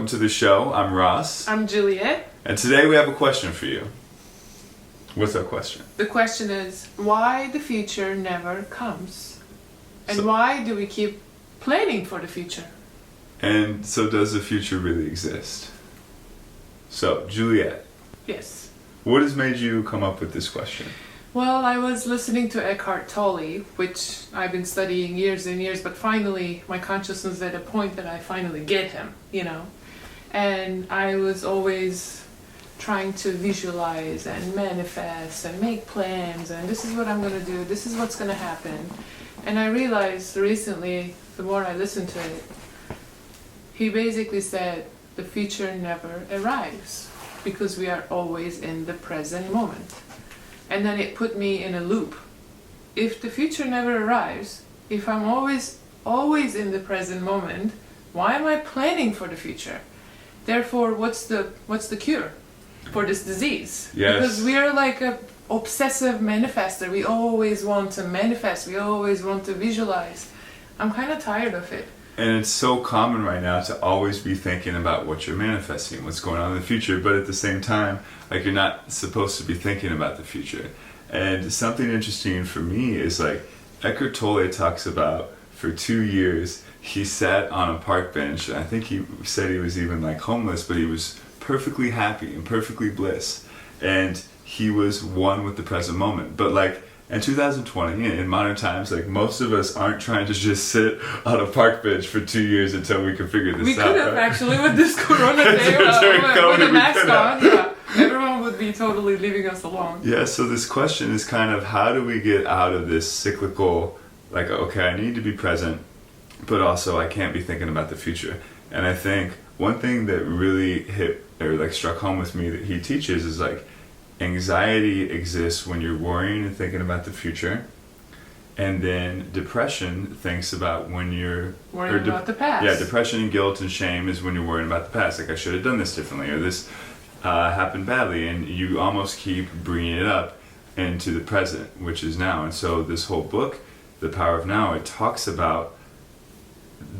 welcome to the show. I'm Ross. I'm Juliet. And today we have a question for you. What's our question? The question is, why the future never comes? And why do we keep planning for the future? And so does the future really exist? So, Juliet. Yes. What has made you come up with this question? Well, I was listening to Eckhart Tolle, which I've been studying years and years, but finally my consciousness is at a point that I finally get him, And I was always trying to visualize and manifest and make plans, and this is what I'm going to do, this is what's going to happen. And I realized recently, the more I listened to it, he basically said the future never arrives because we are always in the present moment. And then it put me in a loop. If the future never arrives, if I'm always in the present moment, why am I planning for the future? Therefore, what's the cure for this disease? Yes. Because we are like a obsessive manifester. We always want to manifest. We always want to visualize. I'm kind of tired of it. And it's so common right now to always be thinking about what you're manifesting, what's going on in the future, but at the same time, like you're not supposed to be thinking about the future. And something interesting for me is like Eckhart Tolle talks about for 2 years he sat on a park bench. I think he said he was even like homeless, but he was perfectly happy and perfectly bliss. And he was one with the present moment. But like in 2020, in modern times, like most of us aren't trying to just sit on a park bench for 2 years until we can figure this out. We could have actually with this corona thing, with a mask on, everyone would be totally leaving us alone. Yeah, so this question is kind of how do we get out of this cyclical, like, okay, I need to be present, but also I can't be thinking about the future. And I think one thing that really hit or like struck home with me that he teaches is like, anxiety exists when you're worrying and thinking about the future, and then depression thinks about when you're worrying about the past. Yeah, depression and guilt and shame is when you're worrying about the past. Like I should have done this differently, or this happened badly, and you almost keep bringing it up into the present, which is now. And so this whole book, The Power of Now, it talks about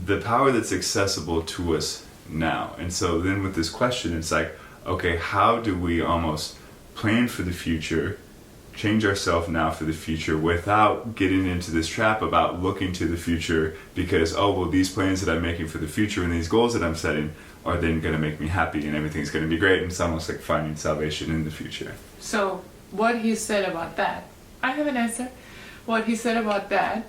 the power that's accessible to us now. And so then with this question, it's like, okay, how do we almost plan for the future, change ourselves now for the future without getting into this trap about looking to the future because, these plans that I'm making for the future and these goals that I'm setting are then going to make me happy and everything's going to be great, and it's almost like finding salvation in the future. So what he said about that, I have an answer. What he said about that,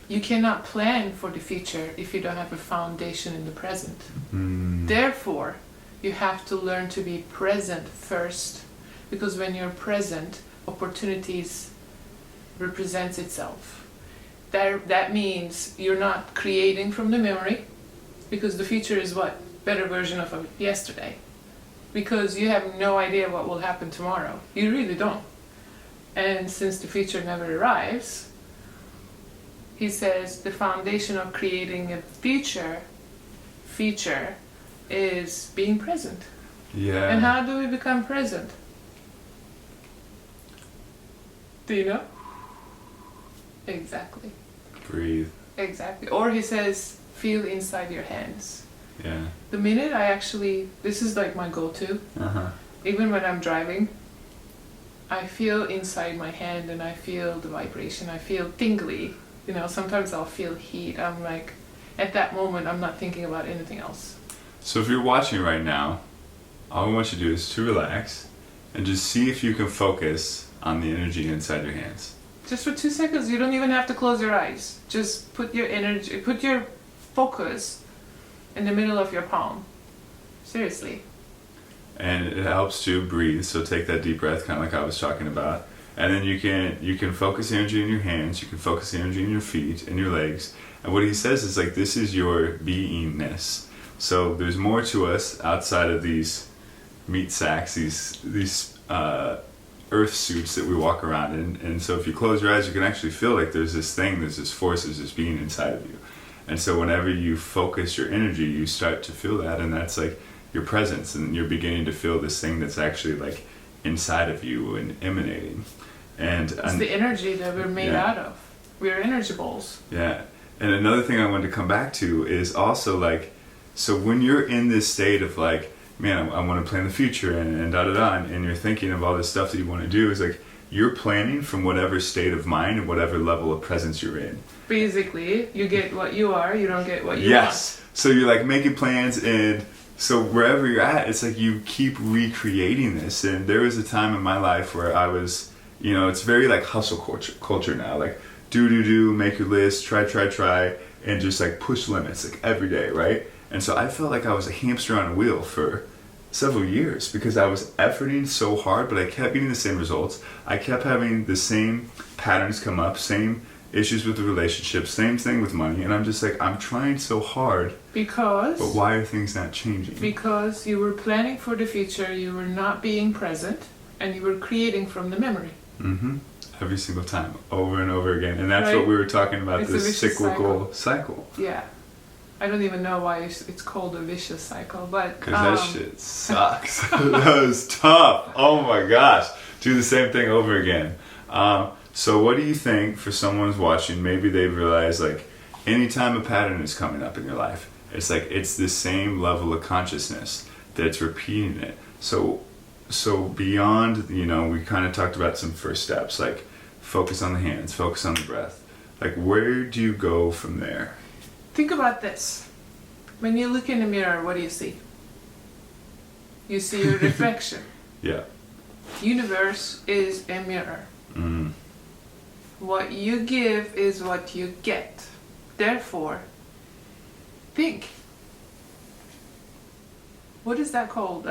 you cannot plan for the future if you don't have a foundation in the present. Therefore, you have to learn to be present first. Because when you're present, opportunities represents itself. That means you're not creating from the memory, because the future is what? Better version of yesterday. Because you have no idea what will happen tomorrow. You really don't. And since the future never arrives, he says the foundation of creating a future is being present. Yeah. And how do we become present? Do you know? Exactly. Breathe. Exactly. Or he says, feel inside your hands. Yeah. The minute this is like my go-to. Even when I'm driving, I feel inside my hand and I feel the vibration. I feel tingly. Sometimes I'll feel heat. I'm like, at that moment, I'm not thinking about anything else. So if you're watching right now, all I want you to do is to relax and just see if you can focus on the energy inside your hands. Just for 2 seconds. You don't even have to close your eyes. Just put your focus in the middle of your palm. Seriously. And it helps to breathe, so take that deep breath, kind of like I was talking about. And then you can focus energy in your hands, you can focus energy in your feet and your legs. And what he says is like, this is your beingness. So there's more to us outside of these meat sacks, these earth suits that we walk around in. And so if you close your eyes, you can actually feel like there's this force, there's this being inside of you. And so whenever you focus your energy, you start to feel that, and that's like your presence, and you're beginning to feel this thing that's actually like inside of you and emanating. And it's the energy that we're made out of. We're energy balls. Yeah. And another thing I wanted to come back to is also like So when you're in this state of like, man, I want to plan the future and da da da, and you're thinking of all this stuff that you want to do, is like you're planning from whatever state of mind and whatever level of presence you're in. Basically, you get what you are, you don't get what you Yes. So you're like making plans, and so wherever you're at, it's like you keep recreating this. And there was a time in my life where I was, you know, it's very like hustle culture now, like do, make your list, try, and just like push limits like every day, right? And so I felt like I was a hamster on a wheel for several years because I was efforting so hard, but I kept getting the same results. I kept having the same patterns come up, same issues with the relationship, same thing with money, and I'm just like, I'm trying so hard. Because? But why are things not changing? Because you were planning for the future, you were not being present, and you were creating from the memory. Mm-hmm. Every single time, over and over again. And that's right? what we were talking about, It's this cyclical cycle. Yeah. I don't even know why it's called a vicious cycle, but... Because that shit sucks. That was tough. Oh my gosh. Do the same thing over again. So what do you think for someone who's watching, maybe they realize like anytime a pattern is coming up in your life, it's like it's the same level of consciousness that's repeating it. So beyond, you know, we kind of talked about some first steps, like focus on the hands, focus on the breath. Like where do you go from there? Think about this. When you look in the mirror, what do you see? You see your reflection. Yeah. Universe is a mirror. Mm. What you give is what you get. Therefore, think. What is that called?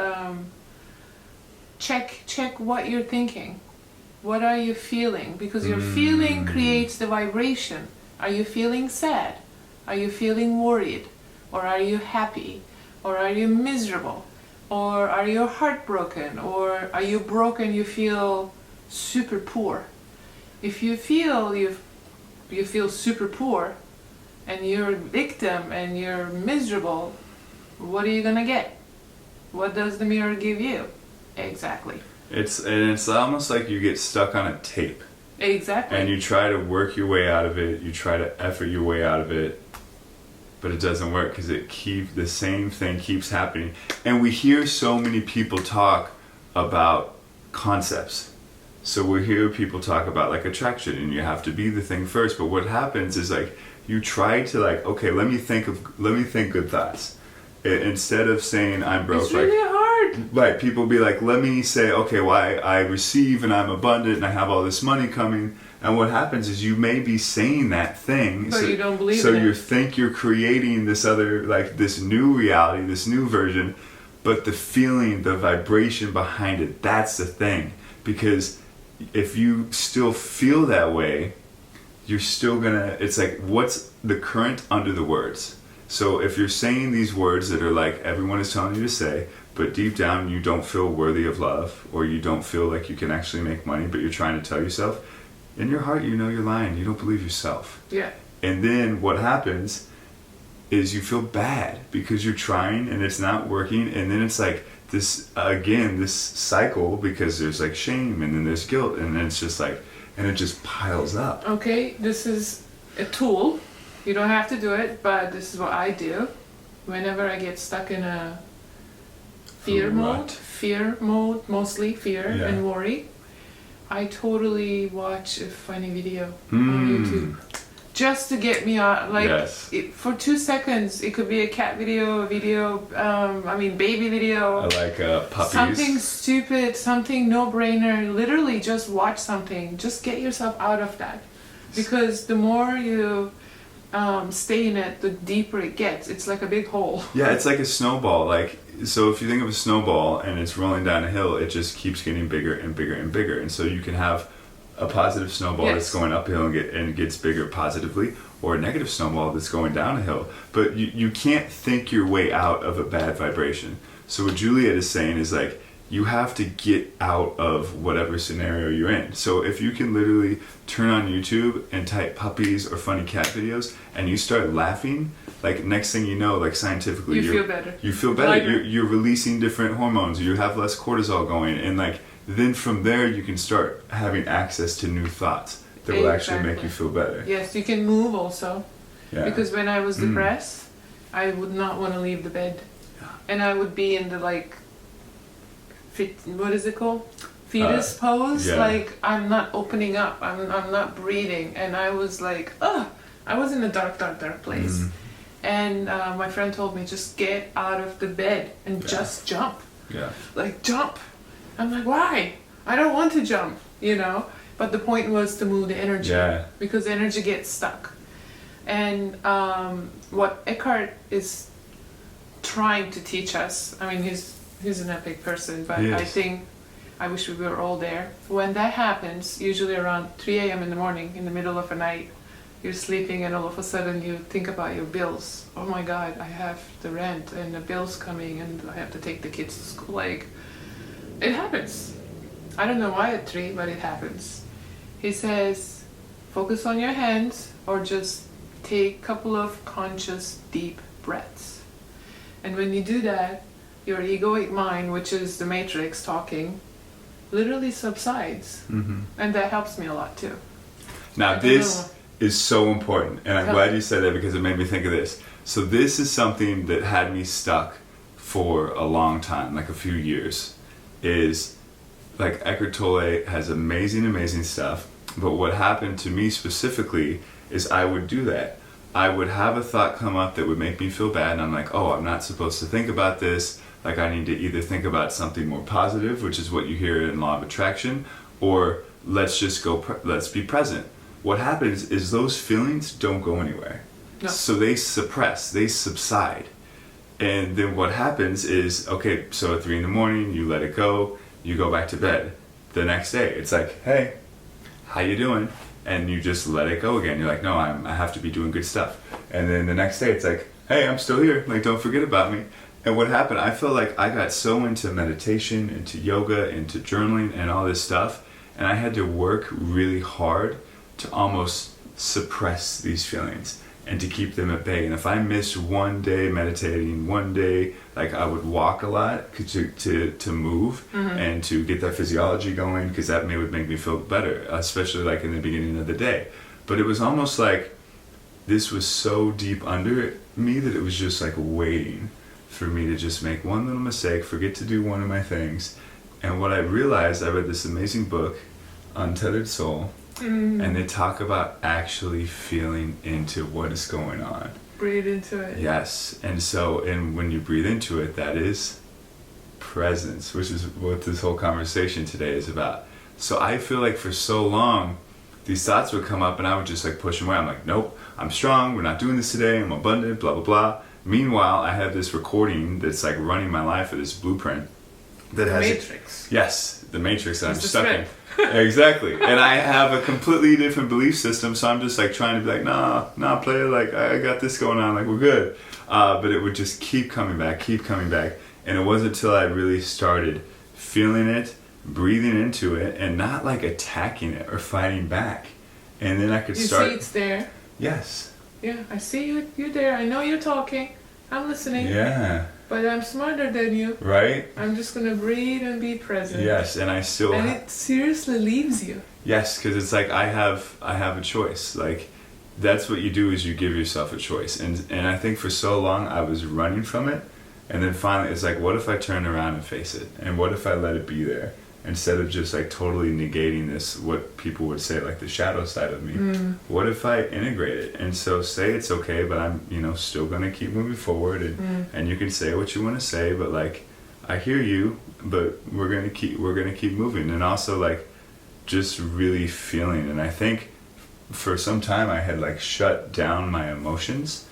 Check what you're thinking. What are you feeling? Because your feeling creates the vibration. Are you feeling sad? Are you feeling worried? Or are you happy? Or are you miserable? Or are you heartbroken? Or are you broken, you feel super poor? If you feel you feel super poor and you're a victim and you're miserable, what are you gonna get? What does the mirror give you? Exactly. It's almost like you get stuck on a tape. Exactly. And you try to work your way out of it, you try to effort your way out of it, but it doesn't work because the same thing keeps happening. And we hear so many people talk about concepts. So we hear people talk about like attraction, and you have to be the thing first. But what happens is like you try to like, okay, let me think good thoughts. Instead of saying I'm broke, it's really hard. Right, people be like, let me say, okay, well, I receive and I'm abundant and I have all this money coming. And what happens is you may be saying that thing, but you don't believe it. So you think you're creating this other, like this new reality, this new version, but the feeling, the vibration behind it, that's the thing. Because if you still feel that way, you're still gonna, it's like, what's the current under the words? So if you're saying these words that are like everyone is telling you to say, but deep down you don't feel worthy of love, or you don't feel like you can actually make money, but you're trying to tell yourself, in your heart you know you're lying, you don't believe yourself. Yeah. And then what happens is you feel bad because you're trying and it's not working, and then it's like this cycle, because there's like shame and then there's guilt, and then it's just like, and it just piles up. Okay, this is a tool. You don't have to do it, but this is what I do. Whenever I get stuck in a fear mode, mostly fear and worry, I totally watch a funny video on YouTube. Just to get me out, like, for 2 seconds, it could be a cat video, baby video. I like puppies. Something stupid, something no-brainer. Literally just watch something. Just get yourself out of that. Because the more you stay in it, the deeper it gets. It's like a big hole. Yeah, it's like a snowball. Like, so if you think of a snowball and it's rolling down a hill, it just keeps getting bigger and bigger and bigger. And so you can have a positive snowball that's going uphill and gets bigger positively, or a negative snowball that's going down a hill. But you can't think your way out of a bad vibration. So what Julyet is saying is like, you have to get out of whatever scenario you're in. So if you can literally turn on YouTube and type puppies or funny cat videos and you start laughing, like next thing you know, like scientifically, you feel better. You feel better. You're releasing different hormones. You have less cortisol going, and like then from there you can start having access to new thoughts that will actually make you feel better. Yes, you can move also. Yeah. Because when I was depressed, I would not want to leave the bed. Yeah. And I would be in the like, what is it called? Fetus pose. yeah. Like I'm not opening up. I'm not breathing. And I was like, ugh. I was in a dark place. Mhm. And my friend told me, just get out of the bed and Yeah. just jump. Yeah. Like jump. I'm like, why? I don't want to jump, you know? But the point was to move the energy. Yeah. Because energy gets stuck. And what Eckhart is trying to teach us, I mean, he's an epic person, but He I is. think, I wish we were all there. When that happens, usually around 3 a.m. in the morning, in the middle of a night, you're sleeping and all of a sudden you think about your bills. Oh my God, I have the rent and the bills coming and I have to take the kids to school. Like, it happens. I don't know why at 3, but it happens. He says, focus on your hands or just take a couple of conscious deep breaths. And when you do that, your egoic mind, which is the matrix talking, literally subsides. Mm-hmm. And that helps me a lot too. Now I don't this know. is so important, and I'm Yeah. glad you said that because it made me think of this. So this is something that had me stuck for a long time, like a few years, is like Eckhart Tolle has amazing stuff, but what happened to me specifically is I would do that. I would have a thought come up that would make me feel bad, and I'm like, oh, I'm not supposed to think about this. Like I need to either think about something more positive, which is what you hear in Law of Attraction, or let's just go, let's be present. What happens is those feelings don't go anywhere. No. So they suppress, they subside. And then what happens is, okay, so at 3 in the morning, you let it go, you go back to bed. The next day, it's like, hey, how you doing? And you just let it go again. You're like, no, I have to be doing good stuff. And then the next day, it's like, hey, I'm still here. Like, don't forget about me. And what happened, I feel like I got so into meditation, into yoga, into journaling, and all this stuff. And I had to work really hard to almost suppress these feelings and to keep them at bay. And if I missed one day meditating, one day, like I would walk a lot to move and to get that physiology going, because that would make me feel better, especially like in the beginning of the day. But it was almost like this was so deep under me that it was just like waiting for me to just make one little mistake, forget to do one of my things. And what I realized, I read this amazing book, Untethered Soul, and they talk about actually feeling into what is going on. Breathe into it. Yes, and when you breathe into it, that is presence, which is what this whole conversation today is about. So I feel like for so long, these thoughts would come up and I would just like push them away. I'm like, nope, I'm strong, we're not doing this today, I'm abundant, blah, blah, blah. Meanwhile, I have this recording that's like running my life, or this blueprint that The has matrix. Yes, the matrix that I'm It's the stuck in. script. Exactly. And I have a completely different belief system, so I'm just like trying to be like, nah, player, like I got this going on, like we're good. But it would just keep coming back. And it wasn't until I really started feeling it, breathing into it, and not like attacking it or fighting back. And then I could You start. see it's there. Yes. Yeah, I see you. You're there. I know you're talking. I'm listening. Yeah. But I'm smarter than you. Right? I'm just gonna breathe and be present. Yes, and I still. And it seriously leaves you. Yes, because it's like I have a choice. Like that's what you do, is you give yourself a choice. And I think for so long I was running from it, and then finally it's like, what if I turn around and face it? And what if I let it be there instead of just like totally negating this, what people would say like the shadow side of me? What if I integrate it? And so say it's okay, but I'm still gonna keep moving forward, and you can say what you want to say, but like I hear you, but we're gonna keep moving. And also like just really feeling. And I think for some time I had like shut down my emotions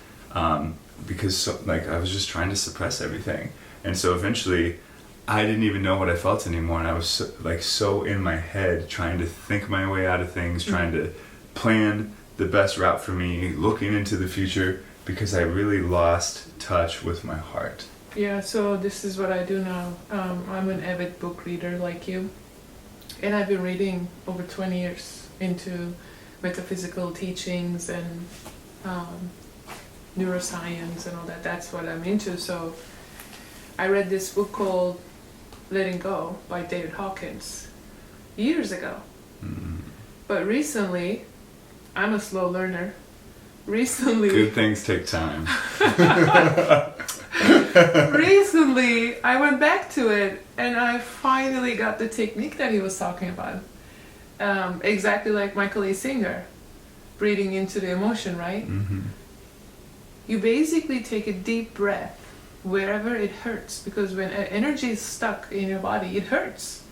because I was just trying to suppress everything. And so eventually I didn't even know what I felt anymore, and I was so in my head trying to think my way out of things, trying to plan the best route for me, looking into the future, because I really lost touch with my heart. Yeah, so this is what I do now. I'm an avid book reader like you. And I've been reading over 20 years into metaphysical teachings and neuroscience and all that. That's what I'm into. So I read this book called Letting Go by David Hawkins years ago. But recently, I'm a slow learner. recently. Good things take time. Recently, I went back to it and I finally got the technique that he was talking about. Exactly like Michael A. Singer, breathing into the emotion, right? Mm-hmm. You basically take a deep breath wherever it hurts, because when energy is stuck in your body, it hurts.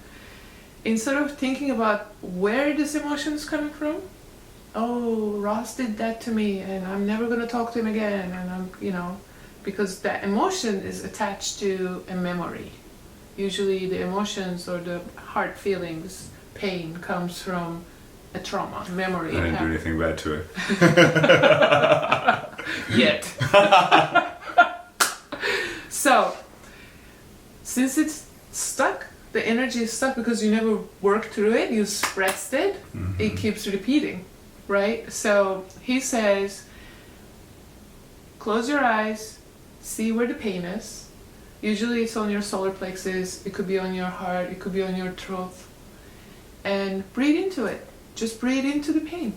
Instead of thinking about where this emotion is coming from, oh, Ross did that to me and I'm never going to talk to him again, and because that emotion is attached to a memory. Usually the emotions or the heart feelings, pain comes from a trauma, memory. I didn't do anything bad to her. Yet. So, since it's stuck, the energy is stuck because you never worked through it, you suppressed it, Mm-hmm. it keeps repeating, right? So he says, close your eyes, see where the pain is. Usually it's on your solar plexus, it could be on your heart, it could be on your throat. And breathe into it. Just breathe into the pain.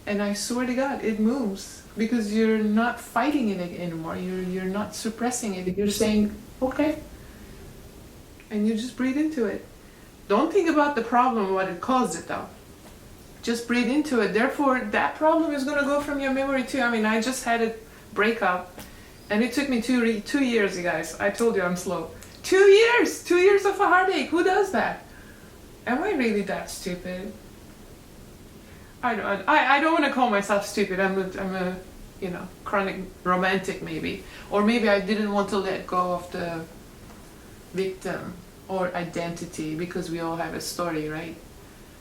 And I swear to God, it moves. Because you're not fighting it anymore. You're not suppressing it. You're saying, okay. And you just breathe into it. Don't think about the problem, what it caused it though. Just breathe into it. Therefore, that problem is going to go from your memory too. I mean, I just had a breakup. And it took me 2 years, you guys. I told you I'm slow. 2 years! 2 years of a heartache. Who does that? Am I really that stupid? I don't want to call myself stupid. I'm a chronic romantic maybe. Or maybe I didn't want to let go of the victim or identity, because we all have a story, right?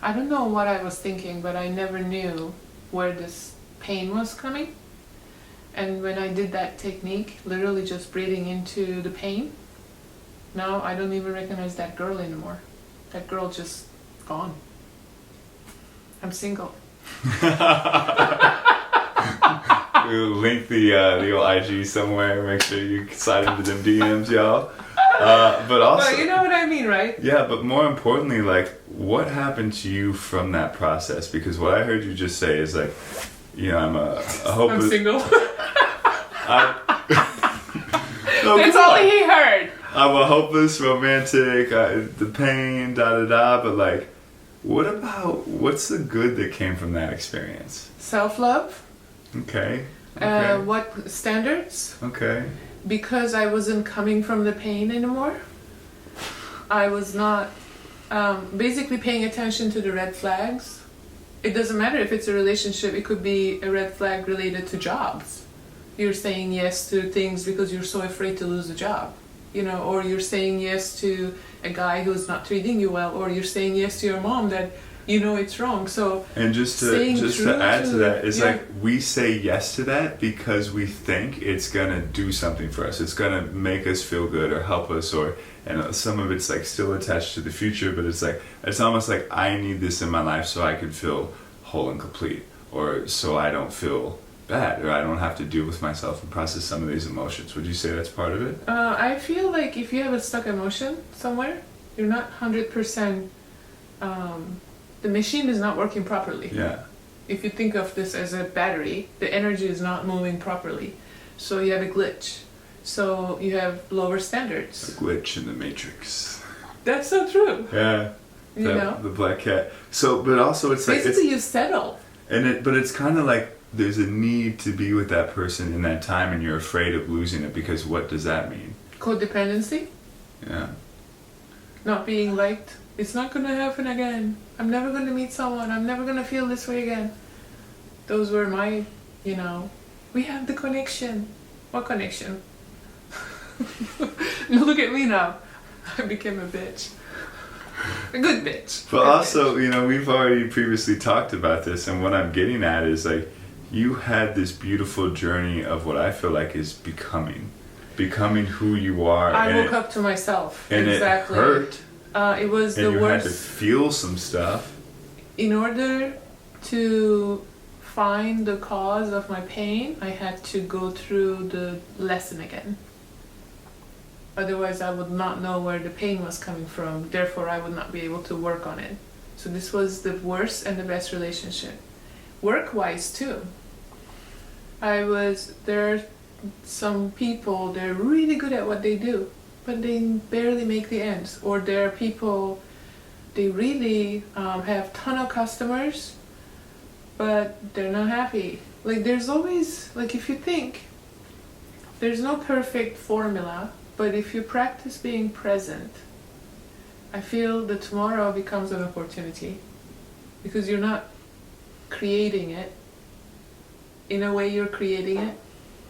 I don't know what I was thinking, but I never knew where this pain was coming. And when I did that technique, literally just breathing into the pain, now I don't even recognize that girl anymore. That girl just gone. I'm single. We'll link the old IG somewhere. Make sure you slide into them DMs, y'all. But also, But you know what I mean, right? yeah. But more importantly, like, what happened to you from that process? Because what I heard you just say is like, I'm a hopeless. I'm single. No, That's come all on. he heard. I'm a hopeless romantic. The pain, da da da. But like, what's the good that came from that experience? Self-love. Okay. Okay. What standards? Okay. Because I wasn't coming from the pain anymore. I was not basically paying attention to the red flags. It doesn't matter if it's a relationship. It could be a red flag related to jobs. You're saying yes to things because you're so afraid to lose a job, or you're saying yes to a guy who's not treating you well, or you're saying yes to your mom that it's wrong. So And just to add to that, it's like we say yes to that because we think it's gonna do something for us. It's gonna make us feel good or help us, and some of it's like still attached to the future, but it's almost like I need this in my life so I can feel whole and complete, or so I don't feel bad, or I don't have to deal with myself and process some of these emotions. Would you say that's part of it? I feel like if you have a stuck emotion somewhere, you're not 100%. The machine is not working properly. Yeah. If you think of this as a battery, the energy is not moving properly. So you have a glitch. So you have lower standards. A glitch in the matrix. That's so true. Yeah. The black cat. So, but also it's like basically you settle. But it's kind of like there's a need to be with that person in that time, and you're afraid of losing it, because what does that mean? Codependency. Yeah. Not being liked. It's not going to happen again. I'm never going to meet someone. I'm never going to feel this way again. Those were my, we have the connection. What connection? Look at me now. I became a bitch. A good bitch. But also, we've already previously talked about this, and what I'm getting at is like, you had this beautiful journey of what I feel like is becoming who you are. I woke up to myself. And exactly. it hurt. It was and the you worst. had to feel some stuff. In order to find the cause of my pain, I had to go through the lesson again. Otherwise, I would not know where the pain was coming from. Therefore, I would not be able to work on it. So this was the worst and the best relationship. Work-wise, too. There are some people, they're really good at what they do, but they barely make the ends. Or there are people, they really have ton of customers, but they're not happy. Like there's always, like if you think, there's no perfect formula, but if you practice being present, I feel that tomorrow becomes an opportunity because you're not creating it. In a way, you're creating it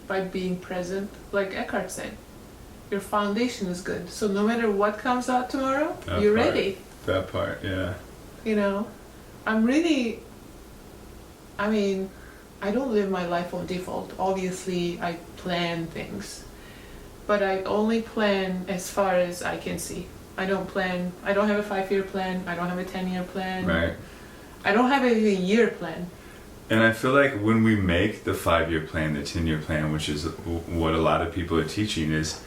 by being present. Like Eckhart said, your foundation is good. So no matter what comes out tomorrow, you're ready. That part, yeah. You know, I don't live my life on default. Obviously, I plan things, but I only plan as far as I can see. I don't have a 5-year plan. I don't have a 10-year plan. Right. I don't have a year plan. And I feel like when we make the 5-year plan, the 10-year plan, which is what a lot of people are teaching, is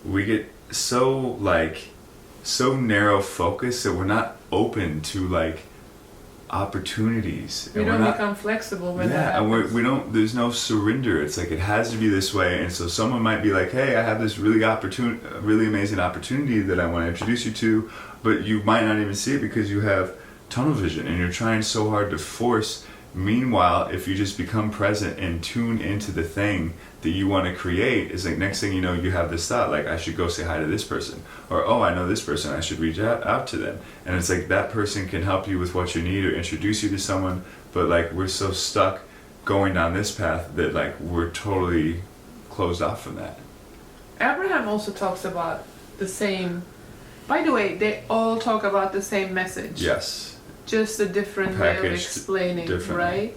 we get so narrow focused that we're not open to like opportunities. We don't become flexible when that happens. And we don't. There's no surrender. It's like it has to be this way. And so someone might be like, "Hey, I have this really amazing opportunity that I want to introduce you to," but you might not even see it because you have tunnel vision and you're trying so hard to force. Meanwhile, if you just become present and tune into the thing that you want to create, is like next thing you know, you have this thought like, I should go say hi to this person, or oh, I know this person, I should reach out to them. And it's like that person can help you with what you need or introduce you to someone, but like we're so stuck going down this path that like we're totally closed off from that. Abraham also talks about the same. By the way, they all talk about the same message. Yes. Just a different way of explaining, right?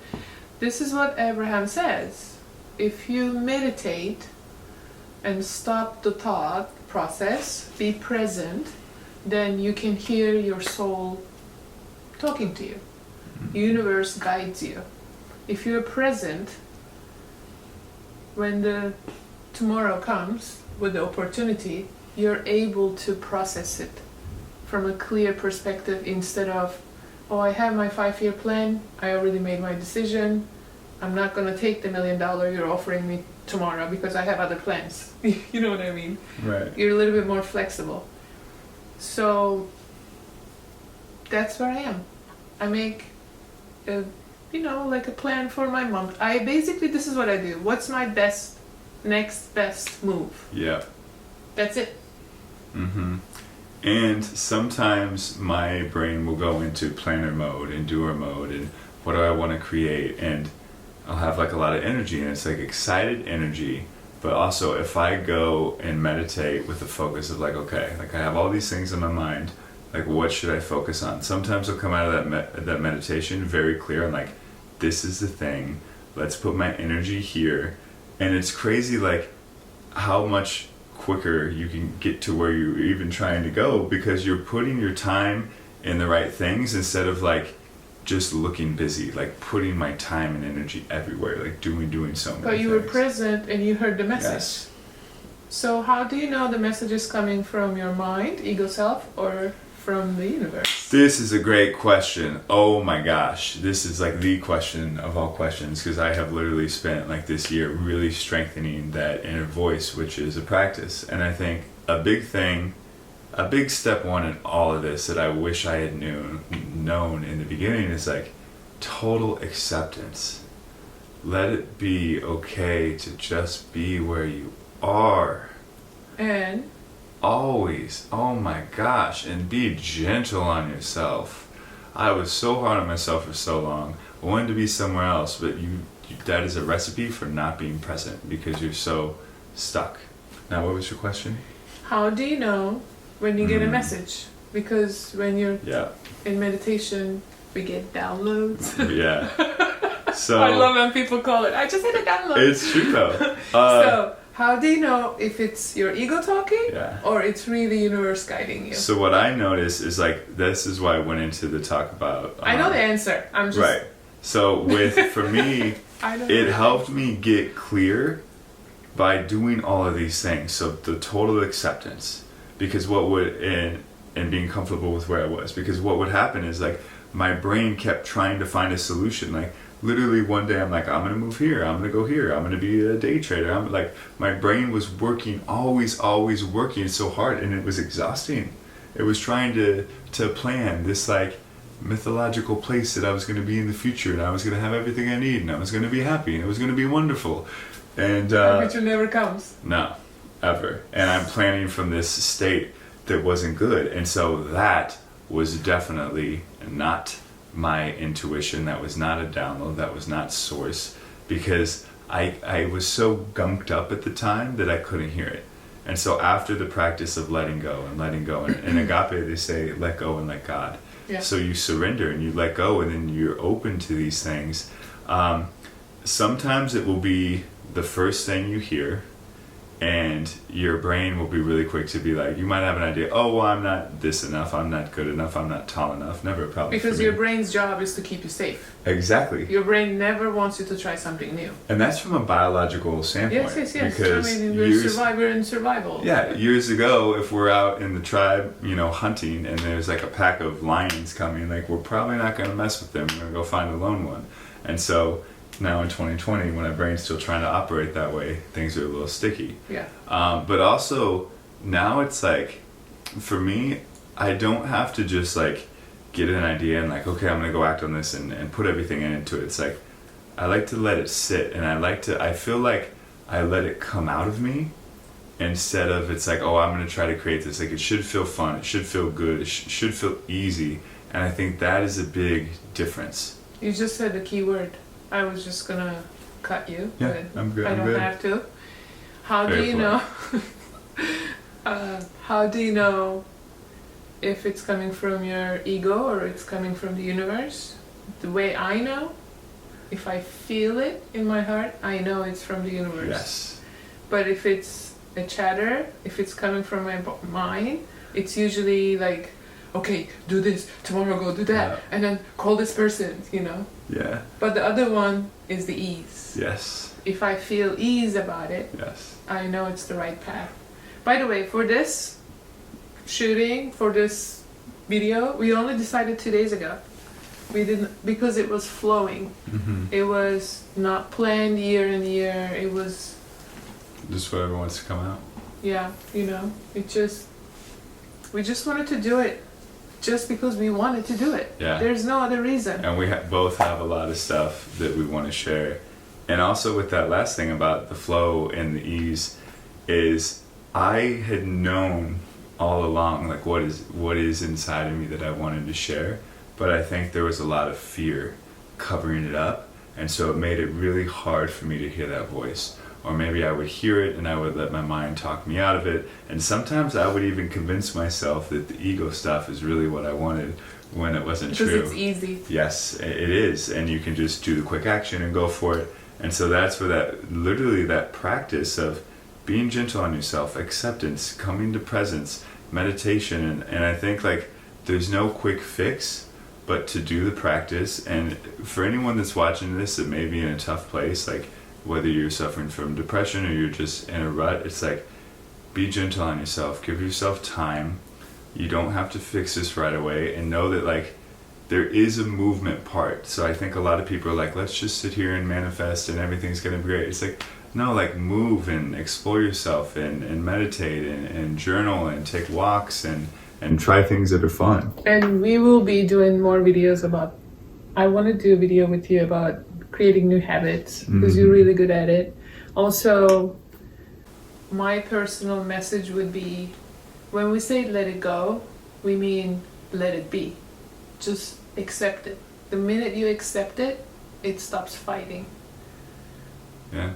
This is what Abraham says. If you meditate and stop the thought process, be present, then you can hear your soul talking to you. The universe guides you. If you're present, when the tomorrow comes with the opportunity, you're able to process it from a clear perspective instead of, oh, I have my 5-year plan, I already made my decision, I'm not going to take the $1 million you're offering me tomorrow because I have other plans. You know what I mean? Right. You're a little bit more flexible. So that's where I am. I make like a plan for my month. This is what I do. What's my next best move? Yeah. That's it. Mm-hmm. And sometimes my brain will go into planner mode and doer mode and what do I want to create, and I'll have like a lot of energy, and it's like excited energy, but also if I go and meditate with the focus of like, okay, like I have all these things in my mind, like what should I focus on? Sometimes I'll come out of that meditation very clear and like, this is the thing, let's put my energy here. And it's crazy like how much quicker you can get to where you're even trying to go because you're putting your time in the right things instead of like just looking busy, like putting my time and energy everywhere, like doing so many But you things. were present and you heard the message. Yes. So how do you know the message is coming from your mind, ego self, or from the universe? This is a great question. Oh my gosh, this is like the question of all questions, because I have literally spent like this year really strengthening that inner voice, which is a practice. And I think a big step one in all of this that I wish I had known in the beginning is like total acceptance. Let it be okay to just be where you are. And Always, oh my gosh, and be gentle on yourself. I was so hard on myself for so long. I wanted to be somewhere else, but that is a recipe for not being present because you're so stuck. Now, what was your question? how do you know when you get a message? Because when you're in meditation, we get downloads. Yeah. So I love when people call it, I just had a download. It's true though. So how do you know if it's your ego talking or it's really universe guiding you? So what I notice is like, this is why I went into the talk about... I know the answer. I'm just... Right. So for me, it helped me get clear by doing all of these things. So the total acceptance, because and being comfortable with where I was, because what would happen is like, my brain kept trying to find a solution. Like literally one day I'm like, I'm gonna move here, I'm gonna go here, I'm gonna be a day trader. I'm like, my brain was working, always working so hard, and it was exhausting. It was trying to plan this like mythological place that I was gonna be in the future, and I was gonna have everything I need, and I was gonna be happy, and it was gonna be wonderful. And which never comes. no, ever. And I'm planning from this state that wasn't good. And so that was definitely not my intuition. That was not a download. That was not source, because I was so gunked up at the time that I couldn't hear it. And so after the practice of letting go, and in agape they say let go and let God. Yeah. So you surrender and you let go, and then you're open to these things. Sometimes it will be the first thing you hear, and your brain will be really quick to be like, you might have an idea, oh, well, I'm not this enough, I'm not good enough, I'm not tall enough. Never a problem. Because your brain's job is to keep you safe. Exactly. Your brain never wants you to try something new. And that's from a biological standpoint. Yes. Because I mean, we're in survival. Yeah, years ago, if we're out in the tribe, hunting, and there's like a pack of lions coming, like we're probably not going to mess with them. We're going to go find a lone one. And so now in 2020, when our brain's still trying to operate that way, things are a little sticky. Yeah. But also now it's like, for me, I don't have to just like get an idea and like, okay, I'm gonna go act on this and put everything into it. It's like, I like to let it sit, and I feel like I let it come out of me, instead of it's like, oh, I'm gonna try to create this. Like, it should feel fun, it should feel good, it should feel easy. And I think that is a big difference. You just said the key word. I was just gonna cut you. Yeah, but I'm good. I don't good. have to. How Very do you know? How do you know if it's coming from your ego or it's coming from the universe? The way I know, if I feel it in my heart, I know it's from the universe. Yes. But if it's a chatter, if it's coming from my mind, it's usually like, okay, do this, tomorrow go do that, and then call this person, Yeah. But the other one is the ease. Yes. If I feel ease about it, Yes. I know it's the right path. By the way, for this shooting, for this video, we only decided 2 days ago. We didn't, because it was flowing. Mm-hmm. It was not planned year and year. It was, Just whatever wants to come out. yeah, we just wanted to do it just because we wanted to do it. Yeah. There's no other reason. And we both have a lot of stuff that we want to share. And also with that last thing about the flow and the ease, is I had known all along like what is inside of me that I wanted to share, but I think there was a lot of fear covering it up, and so it made it really hard for me to hear that voice. Or maybe I would hear it and I would let my mind talk me out of it, and sometimes I would even convince myself that the ego stuff is really what I wanted when it wasn't true. Because it's easy. Yes, it is, and you can just do the quick action and go for it. And so that's where that practice of being gentle on yourself, acceptance, coming to presence, meditation, and I think like there's no quick fix, but to do the practice. And for anyone that's watching this that may be in a tough place, like whether you're suffering from depression or you're just in a rut, it's like, be gentle on yourself, give yourself time. You don't have to fix this right away, and know that like there is a movement part. So I think a lot of people are like, let's just sit here and manifest and everything's gonna be great. It's like, no, like move and explore yourself and meditate and journal and take walks and try things that are fun. And we will be doing more videos about, I want to do a video with you about creating new habits, because you're really good at it. Also, my personal message would be, when we say let it go, we mean let it be. Just accept it. The minute you accept it, it stops fighting. Yeah,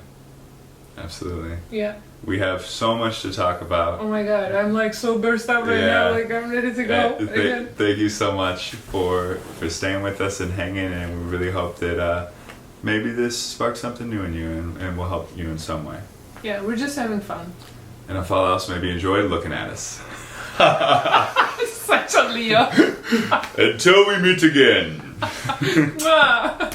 absolutely. Yeah. We have so much to talk about. Oh my god, I'm like so burst out right now, like I'm ready to go again. Thank you so much for staying with us and hanging, and we really hope that maybe this sparks something new in you and will help you in some way. Yeah, we're just having fun. And if all else, maybe enjoyed looking at us. Such a Leo. Until we meet again. Mwah.